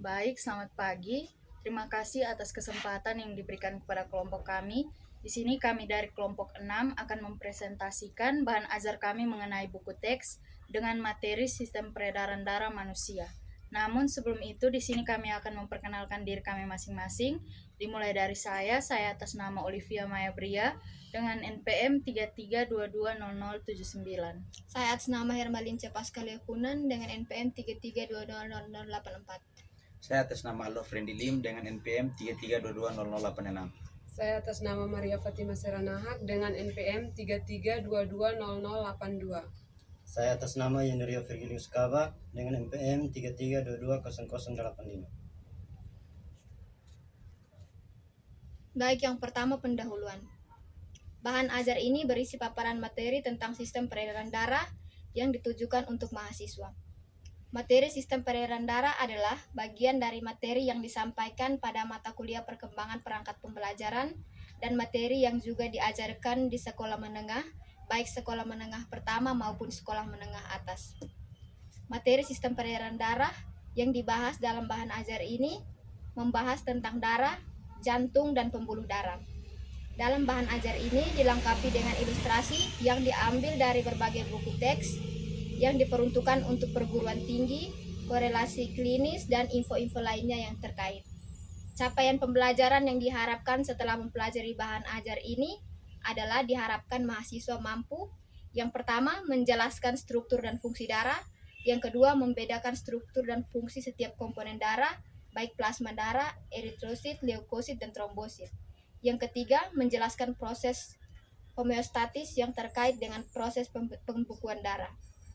Baik, selamat pagi. Terima kasih atas kesempatan yang diberikan kepada kelompok kami. Di sini kami dari kelompok 6 akan mempresentasikan bahan ajar kami mengenai buku teks dengan materi sistem peredaran darah manusia. Namun sebelum itu di sini kami akan memperkenalkan diri kami masing-masing. Dimulai dari saya atas nama Olivia Maya Bria dengan NPM 33220079. Saya atas nama Hermalin Pascaliakunan dengan NPM 33220084. Saya atas nama Aldo Friendly Lim dengan NPM 33220086. Saya atas nama Maria Fatima Seranahak dengan NPM 33220082. Saya atas nama Yunirio Virgilius Kaba dengan NPM 33220085. Baik, yang pertama pendahuluan. Bahan ajar ini berisi paparan materi tentang sistem peredaran darah yang ditujukan untuk mahasiswa. Materi sistem peredaran darah adalah bagian dari materi yang disampaikan pada mata kuliah perkembangan perangkat pembelajaran dan materi yang juga diajarkan di sekolah menengah, baik sekolah menengah pertama maupun sekolah menengah atas. Materi sistem peredaran darah yang dibahas dalam bahan ajar ini membahas tentang darah, jantung, dan pembuluh darah. Dalam bahan ajar ini dilengkapi dengan ilustrasi yang diambil dari berbagai buku teks yang diperuntukkan untuk perguruan tinggi, korelasi klinis, dan info-info lainnya yang terkait. Capaian pembelajaran yang diharapkan setelah mempelajari bahan ajar ini adalah diharapkan mahasiswa mampu yang pertama menjelaskan struktur dan fungsi darah, yang kedua membedakan struktur dan fungsi setiap komponen darah, baik plasma darah, eritrosit, leukosit, dan trombosit. Yang ketiga menjelaskan proses homeostatis yang terkait dengan proses pembekuan darah.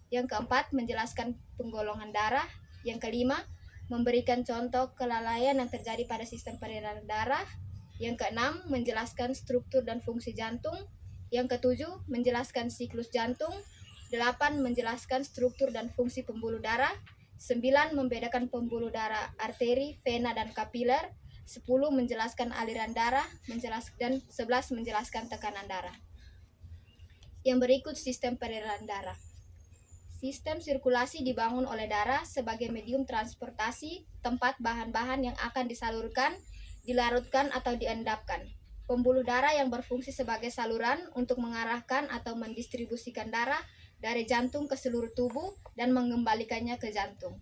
Yang keempat menjelaskan penggolongan darah. Yang kelima memberikan contoh kelalaian yang terjadi pada sistem peredaran darah. Yang keenam menjelaskan struktur dan fungsi jantung. Yang ketujuh menjelaskan siklus jantung. 8 menjelaskan struktur dan fungsi pembuluh darah. 9 membedakan pembuluh darah arteri, vena, dan kapiler. 10 menjelaskan aliran darah, dan 11 menjelaskan tekanan darah. Yang berikut sistem peredaran darah. Sistem sirkulasi dibangun oleh darah sebagai medium transportasi tempat bahan-bahan yang akan disalurkan, dilarutkan, atau diendapkan. Pembuluh darah yang berfungsi sebagai saluran untuk mengarahkan atau mendistribusikan darah dari jantung ke seluruh tubuh dan mengembalikannya ke jantung.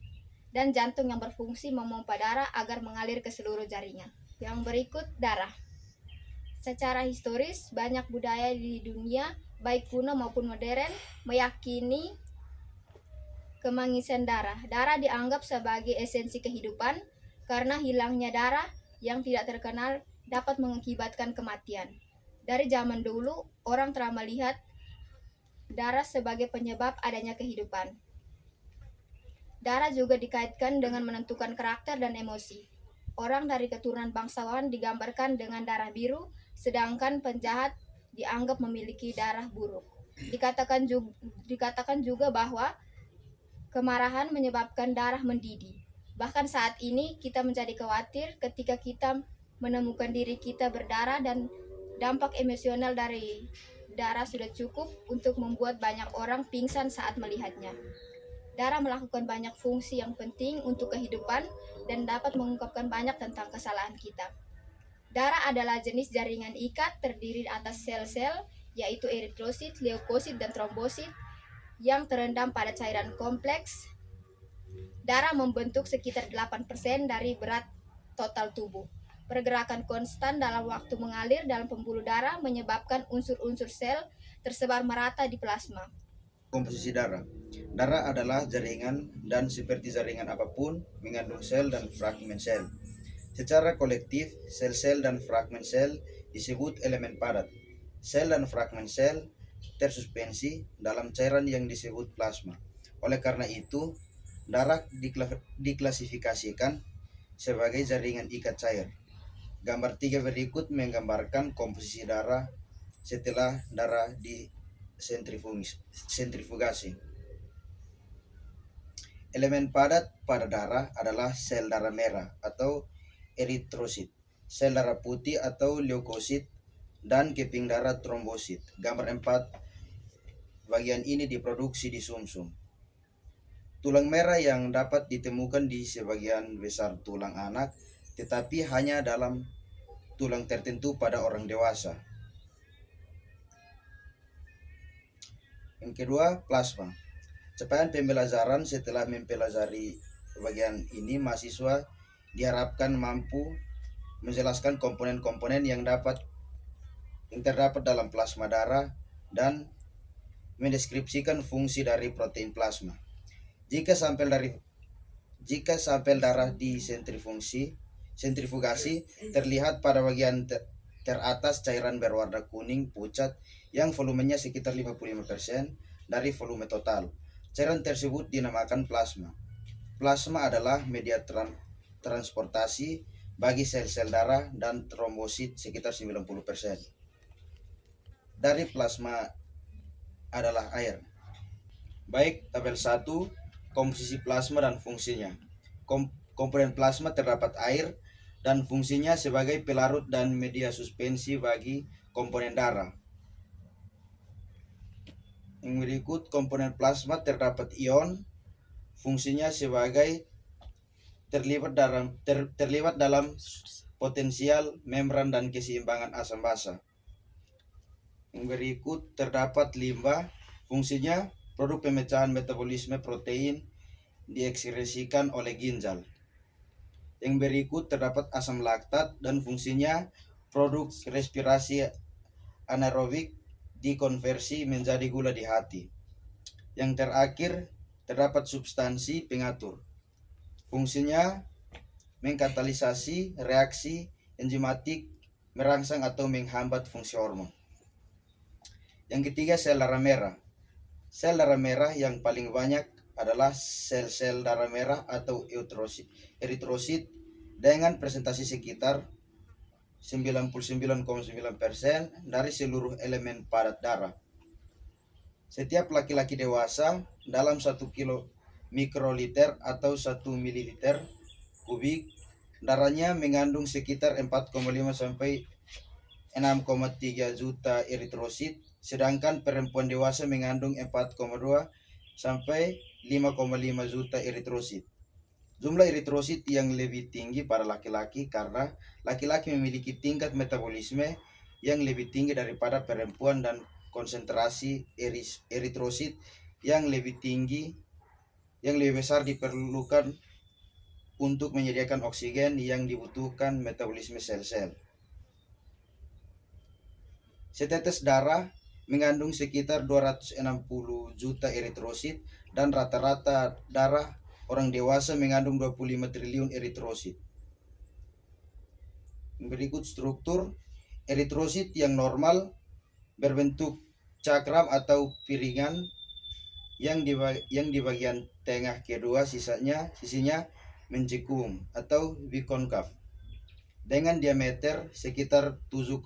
Dan jantung yang berfungsi memompa darah agar mengalir ke seluruh jaringan. Yang berikut darah. Secara historis, banyak budaya di dunia, baik kuno maupun modern, meyakini kemangisan darah. Darah dianggap sebagai esensi kehidupan karena hilangnya darah yang tidak terkenal dapat mengakibatkan kematian. Dari zaman dulu, orang telah melihat darah sebagai penyebab adanya kehidupan. Darah juga dikaitkan dengan menentukan karakter dan emosi. Orang dari keturunan bangsawan digambarkan dengan darah biru, sedangkan penjahat dianggap memiliki darah buruk. Dikatakan juga bahwa kemarahan menyebabkan darah mendidih. Bahkan saat ini kita menjadi khawatir ketika kita menemukan diri kita berdarah, dan dampak emosional dari darah sudah cukup untuk membuat banyak orang pingsan saat melihatnya. Darah melakukan banyak fungsi yang penting untuk kehidupan dan dapat mengungkapkan banyak tentang kesalahan kita. Darah adalah jenis jaringan ikat terdiri atas sel-sel, yaitu eritrosit, leukosit, dan trombosit yang terendam pada cairan kompleks. Darah membentuk sekitar 8% dari berat total tubuh. Pergerakan konstan dalam waktu mengalir dalam pembuluh darah menyebabkan unsur-unsur sel tersebar merata di plasma. Komposisi darah. Darah adalah jaringan dan seperti jaringan apapun mengandung sel dan fragmen sel. Secara kolektif, sel-sel dan fragmen sel disebut elemen padat. Sel dan fragmen sel tersuspensi dalam cairan yang disebut plasma. Oleh karena itu, darah diklasifikasikan sebagai jaringan ikat cair. Gambar 3 berikut menggambarkan komposisi darah setelah darah disentrifugasi. Elemen padat pada darah adalah sel darah merah atau eritrosit, sel darah putih atau leukosit, dan keping darah trombosit. Gambar 4, bagian ini diproduksi di sumsum. Tulang merah yang dapat ditemukan di sebagian besar tulang anak, tetapi hanya dalam tulang tertentu pada orang dewasa. Yang kedua, plasma. Capaian pembelajaran setelah mempelajari bagian ini, mahasiswa diharapkan mampu menjelaskan komponen-komponen yang terdapat dalam plasma darah dan mendeskripsikan fungsi dari protein plasma. Jika sampel darah sentrifugasi, terlihat pada bagian teratas cairan berwarna kuning pucat yang volumenya sekitar 55% dari volume total. Cairan tersebut dinamakan plasma. Plasma adalah media transportasi bagi sel-sel darah dan trombosit sekitar 90%. Dari plasma adalah air. Baik, tabel 1, komposisi plasma dan fungsinya. Komponen plasma terdapat air dan fungsinya sebagai pelarut dan media suspensi bagi komponen darah. Yang berikut, komponen plasma terdapat ion, fungsinya sebagai terlibat dalam potensial membran dan keseimbangan asam basa. Yang berikut, terdapat limbah, fungsinya produk pemecahan metabolisme protein diekskresikan oleh ginjal. Yang berikut, terdapat asam laktat dan fungsinya produk respirasi anaerobik dikonversi menjadi gula di hati. Yang terakhir, terdapat substansi pengatur. Fungsinya mengkatalisasi reaksi enzimatik, merangsang atau menghambat fungsi hormon. Yang ketiga, sel darah merah. Sel darah merah yang paling banyak adalah sel-sel darah merah atau eritrosit dengan presentasi sekitar 99,9% dari seluruh elemen padat darah. Setiap laki-laki dewasa dalam 1 kilo mikroliter atau 1 mililiter kubik darahnya mengandung sekitar 4,5 sampai 6,3 juta eritrosit, sedangkan perempuan dewasa mengandung 4,2 sampai 5,5 juta eritrosit. Jumlah eritrosit yang lebih tinggi pada laki-laki karena laki-laki memiliki tingkat metabolisme yang lebih tinggi daripada perempuan dan konsentrasi eritrosit yang lebih besar diperlukan untuk menyediakan oksigen yang dibutuhkan metabolisme sel-sel. Setetes darah mengandung sekitar 260 juta eritrosit dan rata-rata darah orang dewasa mengandung 25 triliun eritrosit. Berikut struktur eritrosit yang normal berbentuk cakram atau piringan yang di bagian tengah kedua sisinya mencekung atau bikonkav dengan diameter sekitar 7,5.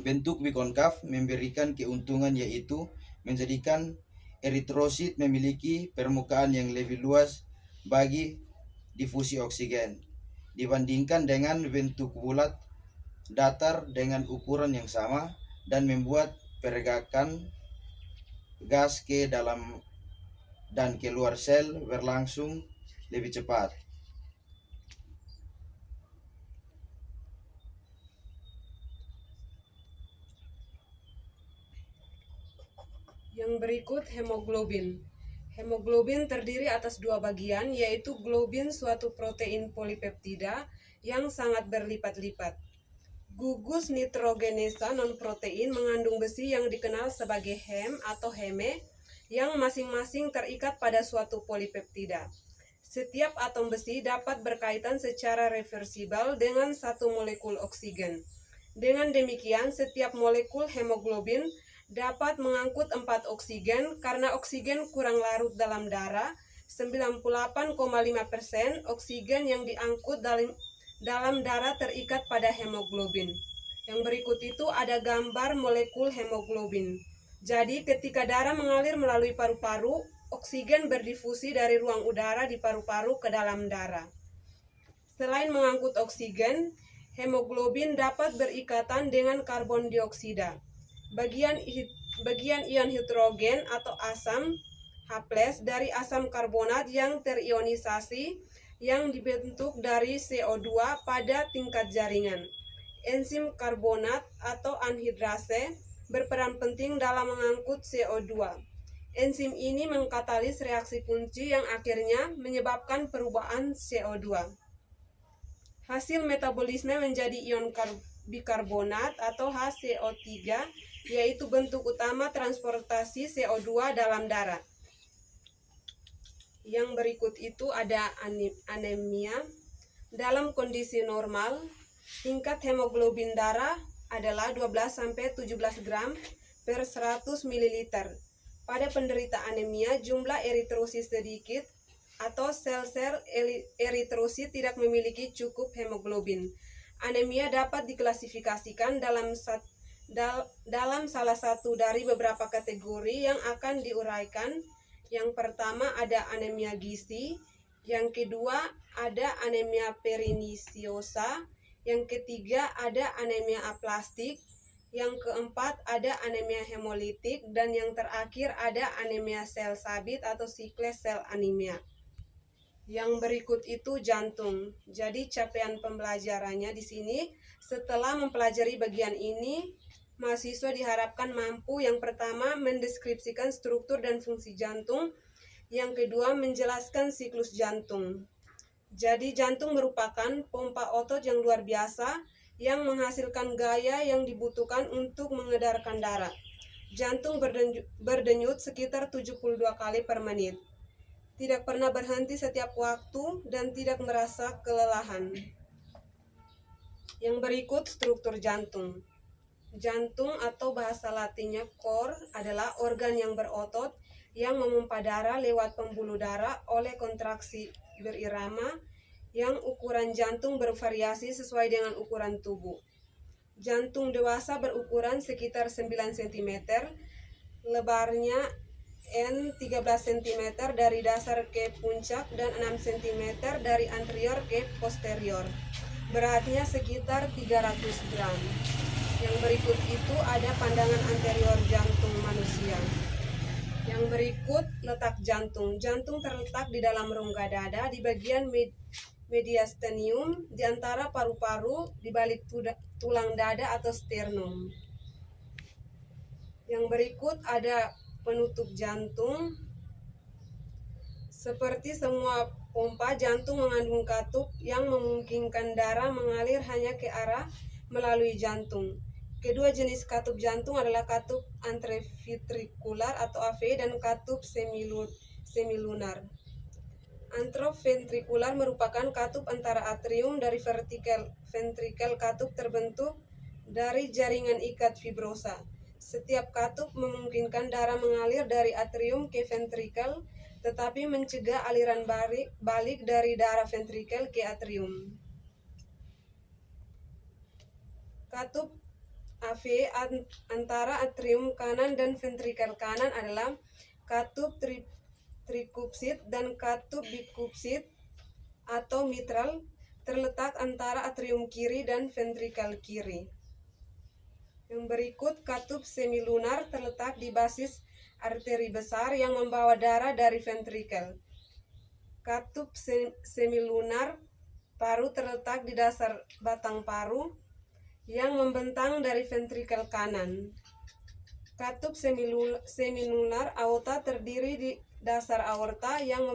Bentuk bikonkav memberikan keuntungan yaitu menjadikan eritrosit memiliki permukaan yang lebih luas bagi difusi oksigen dibandingkan dengan bentuk bulat datar dengan ukuran yang sama dan membuat pergerakan gas ke dalam dan keluar sel berlangsung lebih cepat. Yang berikut, hemoglobin. Hemoglobin terdiri atas dua bagian, yaitu globin, suatu protein polipeptida yang sangat berlipat-lipat. Gugus nitrogenasa non-protein mengandung besi yang dikenal sebagai hem atau heme, yang masing-masing terikat pada suatu polipeptida. Setiap atom besi dapat berkaitan secara reversibel dengan satu molekul oksigen. Dengan demikian, setiap molekul hemoglobin dapat mengangkut 4 oksigen karena oksigen kurang larut dalam darah. 98,5% oksigen yang diangkut dalam darah terikat pada hemoglobin. Yang berikut itu ada gambar molekul hemoglobin. Jadi ketika darah mengalir melalui paru-paru, oksigen berdifusi dari ruang udara di paru-paru ke dalam darah. Selain mengangkut oksigen, hemoglobin dapat berikatan dengan karbon dioksida. bagian ion hidrogen atau asam H+ dari asam karbonat yang terionisasi yang dibentuk dari CO2 pada tingkat jaringan. Enzim karbonat atau anhidrase berperan penting dalam mengangkut CO2. Enzim ini mengkatalis reaksi kunci yang akhirnya menyebabkan perubahan CO2. Hasil metabolisme menjadi ion bikarbonat atau HCO3, yaitu bentuk utama transportasi CO2 dalam darah. Yang berikut itu ada anemia. Dalam kondisi normal, tingkat hemoglobin darah adalah 12-17 gram per 100 ml. Pada penderita anemia, jumlah eritrosit sedikit atau sel-sel eritrosit tidak memiliki cukup hemoglobin. Anemia dapat diklasifikasikan dalam salah satu dari beberapa kategori yang akan diuraikan. Yang pertama ada anemia gizi, yang kedua ada anemia perniciosa, yang ketiga ada anemia aplastik, yang keempat ada anemia hemolitik, dan yang terakhir ada anemia sel sabit atau sickles cell anemia. Yang berikut itu jantung. Jadi capaian pembelajarannya di sini, setelah mempelajari bagian ini, mahasiswa diharapkan mampu yang pertama mendeskripsikan struktur dan fungsi jantung, yang kedua menjelaskan siklus jantung. Jadi jantung merupakan pompa otot yang luar biasa yang menghasilkan gaya yang dibutuhkan untuk mengedarkan darah. Jantung berdenyut sekitar 72 kali per menit. Tidak pernah berhenti setiap waktu dan tidak merasa kelelahan. Yang berikut struktur jantung. Jantung atau bahasa latinnya cor adalah organ yang berotot yang memompa darah lewat pembuluh darah oleh kontraksi berirama yang ukuran jantung bervariasi sesuai dengan ukuran tubuh. Jantung dewasa berukuran sekitar 9 cm, lebarnya N 13 cm dari dasar ke puncak dan 6 cm dari anterior ke posterior. Beratnya sekitar 300 gram. Yang berikut itu ada pandangan anterior jantung manusia. Yang berikut letak jantung. Jantung terletak di dalam rongga dada di bagian mediastinium di antara paru-paru di balik tulang dada atau sternum. Yang berikut ada penutup jantung. Seperti semua pompa, jantung mengandung katup yang memungkinkan darah mengalir hanya ke arah melalui jantung. Kedua jenis katup jantung adalah katup anteroventrikular atau AV dan katup semilunar. Anteroventrikular merupakan katup antara atrium dari ventrikel. Katup terbentuk dari jaringan ikat fibrosa. Setiap katup memungkinkan darah mengalir dari atrium ke ventrikel, tetapi mencegah aliran balik dari darah ventrikel ke atrium. Katup AV antara atrium kanan dan ventrikel kanan adalah katup trikupsit, dan katup bikupsit atau mitral terletak antara atrium kiri dan ventrikel kiri. Yang berikut katup semilunar terletak di basis arteri besar yang membawa darah dari ventrikel. Katup semilunar paru terletak di dasar batang paru yang membentang dari ventrikel kanan. Katup semilunar aorta terdiri di dasar aorta yang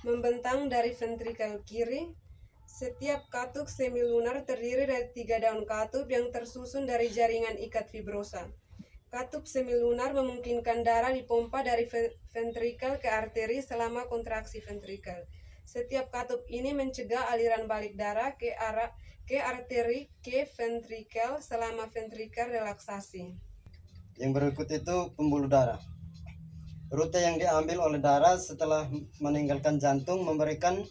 membentang dari ventrikel kiri. Setiap katup semilunar terdiri dari 3 daun katup yang tersusun dari jaringan ikat fibrosa. Katup semilunar memungkinkan darah dipompa dari ventrikel ke arteri selama kontraksi ventrikel. Setiap katup ini mencegah aliran balik darah ke arteri ke ventrikel selama ventrikel relaksasi. Yang berikut itu pembuluh darah. Rute yang diambil oleh darah setelah meninggalkan jantung memberikan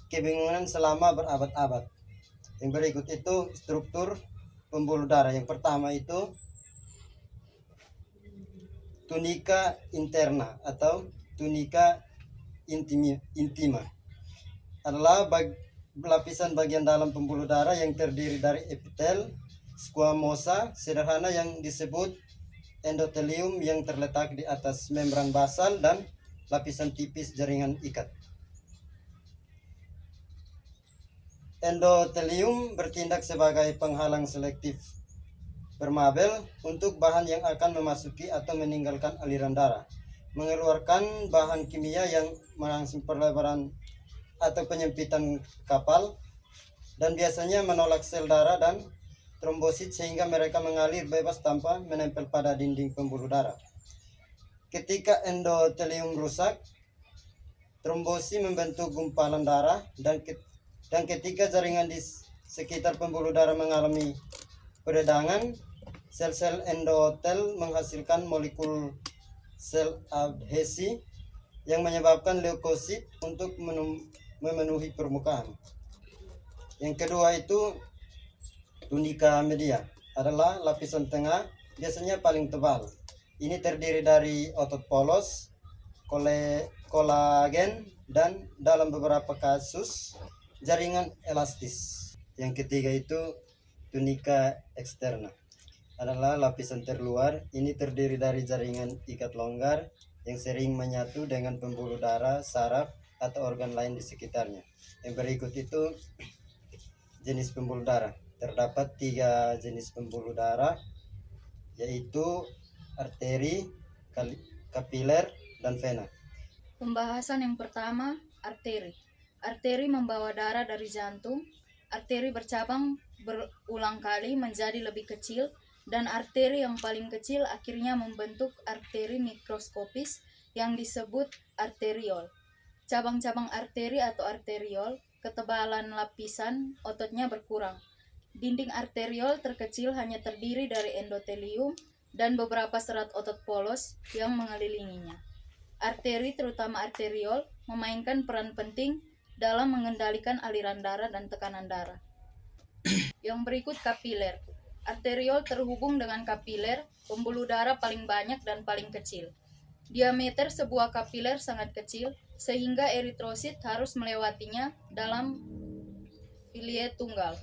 kebingungan selama berabad-abad. Yang berikut itu struktur pembuluh darah. Yang pertama itu tunika interna atau tunika intima. Adalah lapisan bagian dalam pembuluh darah yang terdiri dari epitel squamosa sederhana yang disebut endotelium yang terletak di atas membran basal dan lapisan tipis jaringan ikat. Endotelium bertindak sebagai penghalang selektif permabel untuk bahan yang akan memasuki atau meninggalkan aliran darah, mengeluarkan bahan kimia yang merangsang perlebaran atau penyempitan kapal, dan biasanya menolak sel darah dan trombosit sehingga mereka mengalir bebas tanpa menempel pada dinding pembuluh darah. Ketika endotelium rusak, trombosi membentuk gumpalan darah dan ketika jaringan di sekitar pembuluh darah mengalami peredangan, sel-sel endotel menghasilkan molekul sel adhesi yang menyebabkan leukosit untuk memenuhi permukaan. Yang kedua itu tunika media, adalah lapisan tengah, biasanya paling tebal. Ini terdiri dari otot polos, kolagen, dan dalam beberapa kasus jaringan elastis. Yang ketiga itu tunika eksterna, adalah lapisan terluar. Ini terdiri dari jaringan ikat longgar yang sering menyatu dengan pembuluh darah, saraf, atau organ lain di sekitarnya. Yang berikut itu jenis pembuluh darah. Terdapat 3 jenis pembuluh darah, yaitu arteri, kapiler, dan vena. Pembahasan yang pertama, arteri. Arteri membawa darah dari jantung. Arteri bercabang berulang kali menjadi lebih kecil, dan arteri yang paling kecil akhirnya membentuk arteri mikroskopis yang disebut arteriol. Cabang-cabang arteri atau arteriol, ketebalan lapisan ototnya berkurang. Dinding arteriol terkecil hanya terdiri dari endotelium dan beberapa serat otot polos yang mengelilinginya. Arteri, terutama arteriol, memainkan peran penting dalam mengendalikan aliran darah dan tekanan darah. Yang berikut kapiler. Arteriol terhubung dengan kapiler, pembuluh darah paling banyak dan paling kecil. Diameter sebuah kapiler sangat kecil, sehingga eritrosit harus melewatinya dalam filie tunggal.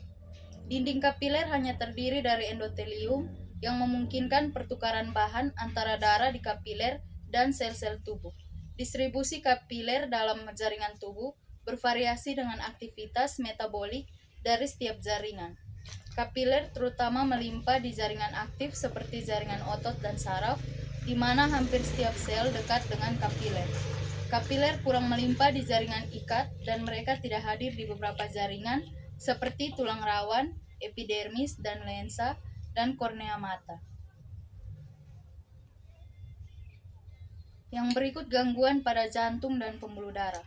Dinding kapiler hanya terdiri dari endotelium yang memungkinkan pertukaran bahan antara darah di kapiler dan sel-sel tubuh. Distribusi kapiler dalam jaringan tubuh bervariasi dengan aktivitas metabolik dari setiap jaringan. Kapiler terutama melimpah di jaringan aktif seperti jaringan otot dan saraf, di mana hampir setiap sel dekat dengan kapiler. Kapiler kurang melimpah di jaringan ikat dan mereka tidak hadir di beberapa jaringan seperti tulang rawan, epidermis dan lensa, dan kornea mata. Yang berikut gangguan pada jantung dan pembuluh darah.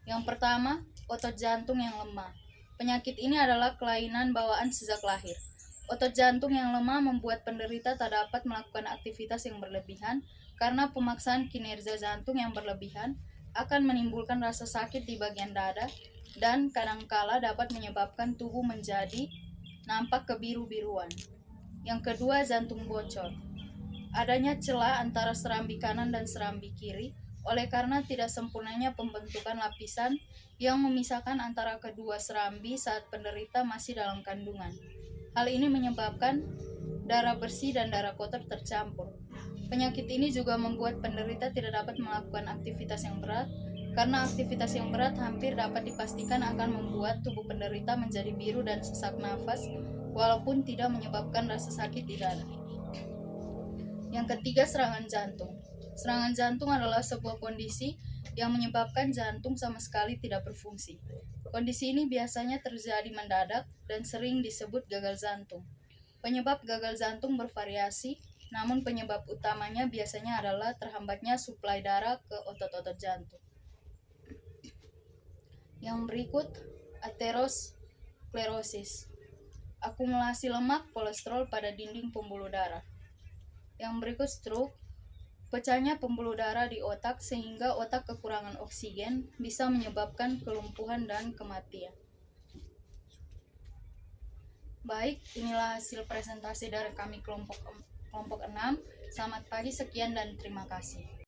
Yang pertama, otot jantung yang lemah. Penyakit ini adalah kelainan bawaan sejak lahir. Otot jantung yang lemah membuat penderita tak dapat melakukan aktivitas yang berlebihan karena pemaksaan kinerja jantung yang berlebihan akan menimbulkan rasa sakit di bagian dada dan kadangkala dapat menyebabkan tubuh menjadi nampak kebiru-biruan. Yang kedua, jantung bocor. Adanya celah antara serambi kanan dan serambi kiri oleh karena tidak sempurnanya pembentukan lapisan yang memisahkan antara kedua serambi saat penderita masih dalam kandungan. Hal ini menyebabkan darah bersih dan darah kotor tercampur. Penyakit ini juga membuat penderita tidak dapat melakukan aktivitas yang berat, karena aktivitas yang berat hampir dapat dipastikan akan membuat tubuh penderita menjadi biru dan sesak nafas, walaupun tidak menyebabkan rasa sakit di dada. Yang ketiga, serangan jantung. Serangan jantung adalah sebuah kondisi yang menyebabkan jantung sama sekali tidak berfungsi. Kondisi ini biasanya terjadi mendadak dan sering disebut gagal jantung. Penyebab gagal jantung bervariasi, namun penyebab utamanya biasanya adalah terhambatnya suplai darah ke otot-otot jantung. Yang berikut, aterosklerosis, akumulasi lemak kolesterol pada dinding pembuluh darah. Yang berikut, stroke, pecahnya pembuluh darah di otak sehingga otak kekurangan oksigen bisa menyebabkan kelumpuhan dan kematian. Baik, inilah hasil presentasi dari kami kelompok 6. Selamat pagi, sekian dan terima kasih.